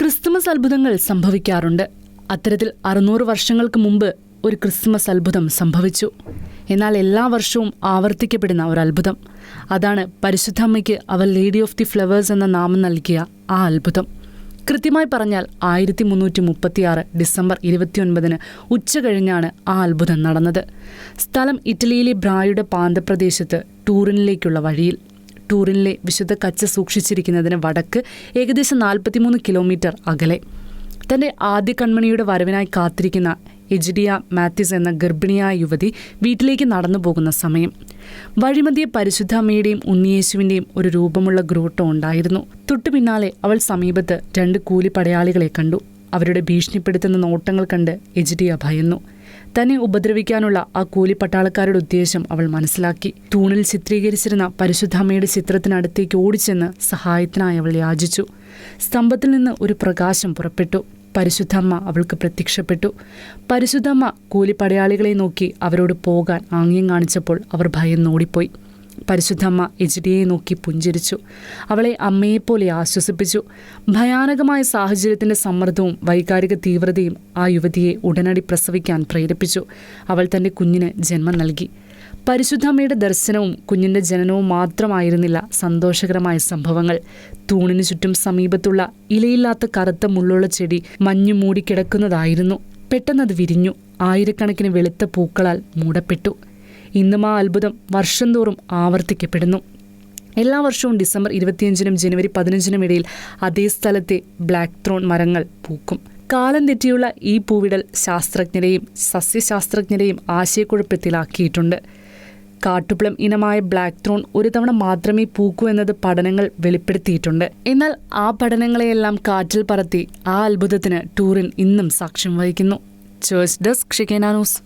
Christmas അത്ഭുതങ്ങൾ സംഭവിക്കാറുണ്ട്. അത്തരത്തിൽ 600 വർഷങ്ങൾക്ക് മുമ്പ് ഒരു ക്രിസ്തുമസ് അത്ഭുതം സംഭവിച്ചു. എന്നാൽ എല്ലാ വർഷവും ആവർത്തിക്കപ്പെടുന്ന ഒരു അത്ഭുതം. അതാണ് പരിശുദ്ധമ്മയ്ക്ക് അവർ ലേഡി ഓഫ് ദി ഫ്ലവേഴ്സ് എന്ന നാമം നൽകിയ ആ അത്ഭുതം. കൃത്യമായി പറഞ്ഞാൽ 1336 ഡിസംബർ 29 ഉച്ച കഴിഞ്ഞാണ് ആ അത്ഭുതം നടന്നത്. സ്ഥലം ഇറ്റലിയിലെ ബ്രായുടെ പ്രാന്തപ്രദേശത്ത് ടൂറിനിലേക്കുള്ള വഴിയിൽ. ടൂറിനിലെ വിശുദ്ധ കച്ച സൂക്ഷിച്ചിരിക്കുന്നതിന് വടക്ക് ഏകദേശം 43 കിലോമീറ്റർ അകലെ. തൻ്റെ ആദ്യ കൺമണിയുടെ വരവിനായി കാത്തിരിക്കുന്ന എജിഡിയ മാത്യൂസ് എന്ന ഗർഭിണിയായ യുവതി വീട്ടിലേക്ക് നടന്നു പോകുന്ന സമയം വഴിമധ്യേ പരിശുദ്ധ അമ്മയുടെയും ഉണ്ണിയേശുവിൻ്റെയും ഒരു രൂപമുള്ള ഗ്രൂട്ടോ ഉണ്ടായിരുന്നു. തൊട്ടു പിന്നാലെ അവൾ സമീപത്ത് 2 കൂലി പടയാളികളെ കണ്ടു. അവരുടെ ഭീഷണിപ്പെടുത്തുന്ന നോട്ടങ്ങൾ കണ്ട് എജിഡിയ ഭയന്നു. തന്നെ ഉപദ്രവിക്കാനുള്ള ആ കൂലി പട്ടാളക്കാരുടെ ഉദ്ദേശം അവൾ മനസ്സിലാക്കി. തൂണിൽ ചിത്രീകരിച്ചിരുന്ന പരിശുദ്ധമ്മയുടെ ചിത്രത്തിനടുത്തേക്ക് ഓടിച്ചെന്ന് സഹായത്തിനായി അവൾ യാചിച്ചു. സ്തംഭത്തിൽ നിന്ന് ഒരു പ്രകാശം പുറപ്പെട്ടു. പരിശുദ്ധമ്മ അവൾക്ക് പ്രത്യക്ഷപ്പെട്ടു. പരിശുദ്ധമ്മ കൂലി പടയാളികളെ നോക്കി അവരോട് പോകാൻ ആംഗ്യം കാണിച്ചപ്പോൾ അവർ ഭയന്നോടിപ്പോയി. പരിശുദ്ധമ്മ എജിഡിയെ നോക്കി പുഞ്ചിരിച്ചു. അവളെ അമ്മയെപ്പോലെ ആശ്വസിപ്പിച്ചു. ഭയാനകമായ സാഹചര്യത്തിൻ്റെ സമ്മർദ്ദവും വൈകാരിക തീവ്രതയും ആ യുവതിയെ ഉടനടി പ്രസവിക്കാൻ പ്രേരിപ്പിച്ചു. അവൾ തൻ്റെ കുഞ്ഞിന് ജന്മം നൽകി. പരിശുദ്ധമ്മയുടെ ദർശനവും കുഞ്ഞിൻ്റെ ജനനവും മാത്രമായിരുന്നില്ല സന്തോഷകരമായ സംഭവങ്ങൾ. തൂണിനു ചുറ്റും സമീപത്തുള്ള ഇലയില്ലാത്ത കറുത്ത മുള്ളുള്ള ചെടി മഞ്ഞു മൂടിക്കിടക്കുന്നതായിരുന്നു. പെട്ടെന്നത് വിരിഞ്ഞു. ആയിരക്കണക്കിന് വെളുത്ത പൂക്കളാൽ മൂടപ്പെട്ടു. ഇന്നും ആ അത്ഭുതം വർഷം തോറും ആവർത്തിക്കപ്പെടുന്നു. എല്ലാ വർഷവും ഡിസംബർ 25 ജനുവരി 15 ഇടയിൽ അതേ സ്ഥലത്തെ ബ്ലാക്ക് ത്രോൺ മരങ്ങൾ പൂക്കും. കാലം തെറ്റിയുള്ള ഈ പൂവിടൽ ശാസ്ത്രജ്ഞരെയും സസ്യശാസ്ത്രജ്ഞരെയും ആശയക്കുഴപ്പത്തിലാക്കിയിട്ടുണ്ട്. കാട്ടുപ്ലം ഇനമായ ബ്ലാക്ക് ത്രോൺ ഒരു തവണ മാത്രമേ പൂക്കൂ എന്നത് പഠനങ്ങൾ വെളിപ്പെടുത്തിയിട്ടുണ്ട്. എന്നാൽ ആ പഠനങ്ങളെയെല്ലാം കാറ്റിൽ പറത്തി ആ അത്ഭുതത്തിന് ടൂറിൻ ഇന്നും സാക്ഷ്യം വഹിക്കുന്നു. ചേർച്ച് ഡെസ്ക് ഷിക്കേന ന്യൂസ്.